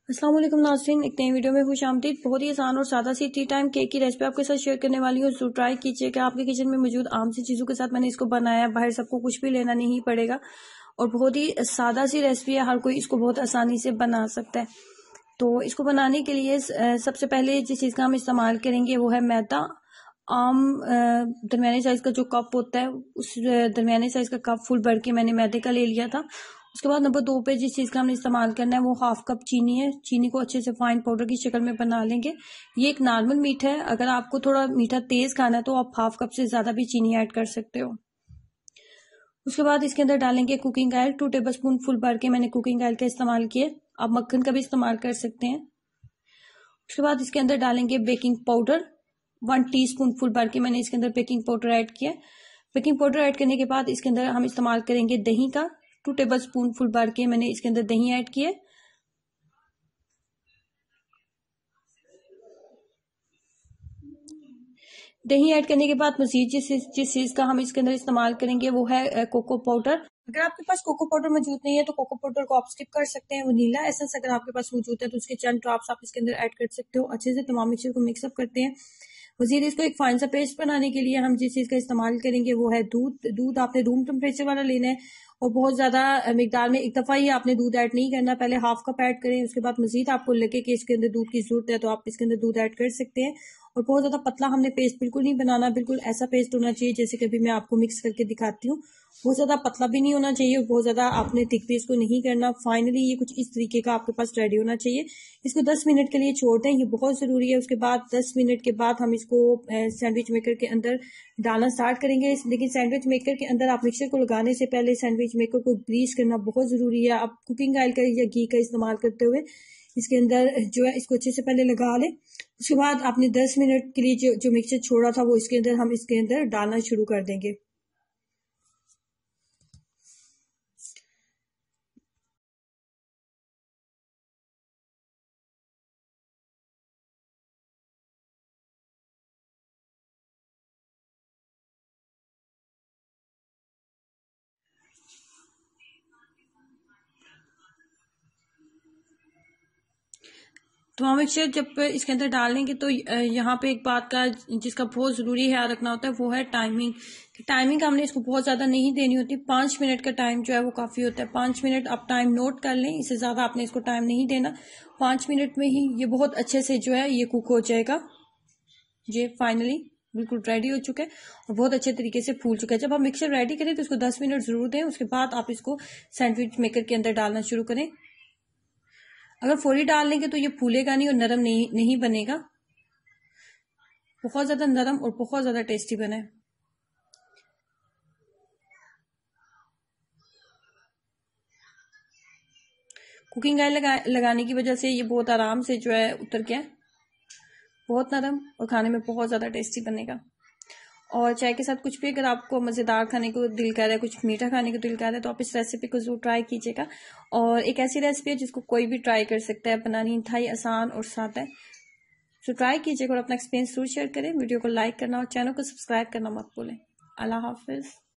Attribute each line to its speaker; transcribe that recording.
Speaker 1: अस्सलाम वालेकुम नाज़रीन, एक नई वीडियो में खुशामदीद। बहुत ही आसान और सादा सी टी टाइम केक की रेसिपी आपके साथ शेयर करने वाली हूँ। जरूर ट्राई कीजिएगा। आपके किचन में मौजूद आम सी चीज़ों के साथ मैंने इसको बनाया। बाहर सबको कुछ भी लेना नहीं पड़ेगा और बहुत ही सादा सी रेसिपी है। हर कोई इसको बहुत आसानी से बना सकता है। तो इसको बनाने के लिए सबसे पहले जिस चीज़ का हम इस्तेमाल करेंगे वो है मैदा। आम दरमियाने साइज़ का जो कप होता है उस दरमियाने साइज़ का कप फुल भर के मैंने मैदे का ले लिया था। उसके बाद नंबर 2 पे जिस चीज़ का हमने इस्तेमाल करना है वो हाफ कप चीनी है। चीनी को अच्छे से फाइन पाउडर की शक्ल में बना लेंगे। ये एक नॉर्मल मीठा है। अगर आपको थोड़ा मीठा तेज़ खाना है तो आप हाफ कप से ज़्यादा भी चीनी ऐड कर सकते हो। उसके बाद इसके अंदर डालेंगे कुकिंग ऑयल। 2 टेबलस्पून फुल भर के मैंने कुकिंग ऑयल का इस्तेमाल किया। आप मक्खन का भी इस्तेमाल कर सकते हैं। उसके बाद इसके अंदर डालेंगे बेकिंग पाउडर। 1 टीस्पून फुल भर के मैंने इसके अंदर बेकिंग पाउडर ऐड किया। बेकिंग पाउडर ऐड करने के बाद इसके अंदर हम इस्तेमाल करेंगे दही का। 2 टेबलस्पून फुल भर के मैंने इसके अंदर दही ऐड किया। दही ऐड करने के बाद मजीद जिस चीज का हम इसके अंदर इस्तेमाल करेंगे वो है कोको पाउडर। अगर आपके पास कोको पाउडर मौजूद नहीं है तो कोको पाउडर को आप स्किप कर सकते हैं। वनीला एसेंस अगर आपके पास मौजूद है तो उसके चंद ड्रॉप्स आप इसके अंदर ऐड कर सकते हो। अच्छे से तमाम मिक्सचर को मिक्सअप करते हैं। मजीद इसको एक फाइन सा पेस्ट बनाने के लिए हम जिस चीज का इस्तेमाल करेंगे वो है दूध। दूध आपने रूम टेम्परेचर वाला लेना है और बहुत ज्यादा मिकदार में, एक दफा ही आपने दूध ऐड नहीं करना। पहले हाफ कप ऐड करें। उसके बाद मजीद आपको लगे कि इसके अंदर दूध की जरूरत है तो आप इसके अंदर दूध ऐड कर सकते हैं। और बहुत ज्यादा पतला हमने पेस्ट बिल्कुल नहीं बनाना। बिल्कुल ऐसा पेस्ट होना चाहिए जैसे कभी मैं आपको मिक्स करके दिखाती हूँ। बहुत ज्यादा पतला भी नहीं होना चाहिए और बहुत ज्यादा आपने थिक पेस्ट को नहीं करना। फाइनली ये कुछ इस तरीके का आपके पास रेडी होना चाहिए। इसको 10 मिनट के लिए छोड़ दें, ये बहुत जरूरी है। उसके बाद 10 मिनट के बाद हम इसको सैंडविच मेकर के अंदर डालना स्टार्ट करेंगे। लेकिन सैंडविच मेकर के अंदर आप मिक्सचर को लगाने से पहले सैंडविच मेकर को ग्रीस करना बहुत जरूरी है। आप कुकिंग ऑयल का या घी का इस्तेमाल करते हुए इसके अंदर जो है इसको अच्छे से पहले लगा लें। उसके बाद आपने 10 मिनट के लिए जो मिक्सचर छोड़ा था वो इसके अंदर हम इसके अंदर डालना शुरू कर देंगे। तो हम मिक्सचर जब इसके अंदर डालेंगे तो यहाँ पे एक बात का जिसका बहुत जरूरी ख्याल रखना होता है वो है टाइमिंग। टाइमिंग हमने इसको बहुत ज्यादा नहीं देनी होती। 5 मिनट का टाइम जो है वो काफी होता है। 5 मिनट आप टाइम नोट कर लें। इससे ज्यादा आपने इसको टाइम नहीं देना। 5 मिनट में ही ये बहुत अच्छे से जो है ये कुक हो जाएगा। ये फाइनली बिल्कुल रेडी हो चुका है और बहुत अच्छे तरीके से फूल चुका है। जब आप मिक्सचर रेडी करें तो इसको 10 मिनट जरूर दें। उसके बाद आप इसको सैंडविच मेकर के अंदर डालना शुरू करें। अगर फौरी डाल लेंगे तो ये फूलेगा नहीं और नरम नहीं बनेगा। बहुत ज्यादा नरम और बहुत ज्यादा टेस्टी बना है। कुकिंग ऑयल लगाने की वजह से ये बहुत आराम से जो है उतर गया है। बहुत नरम और खाने में बहुत ज्यादा टेस्टी बनेगा। और चाय के साथ कुछ भी अगर आपको मजेदार खाने को दिल कर रहा है, कुछ मीठा खाने को दिल कर रहा है तो आप इस रेसिपी को जरूर ट्राई कीजिएगा। और एक ऐसी रेसिपी है जिसको कोई भी ट्राई कर सकता है। बनानी इंतहाई आसान और सादा है। तो ट्राई कीजिएगा और अपना एक्सपीरियंस जरूर शेयर करें। वीडियो को लाइक करना और चैनल को सब्सक्राइब करना मत भूलें। अल्लाह हाफिज।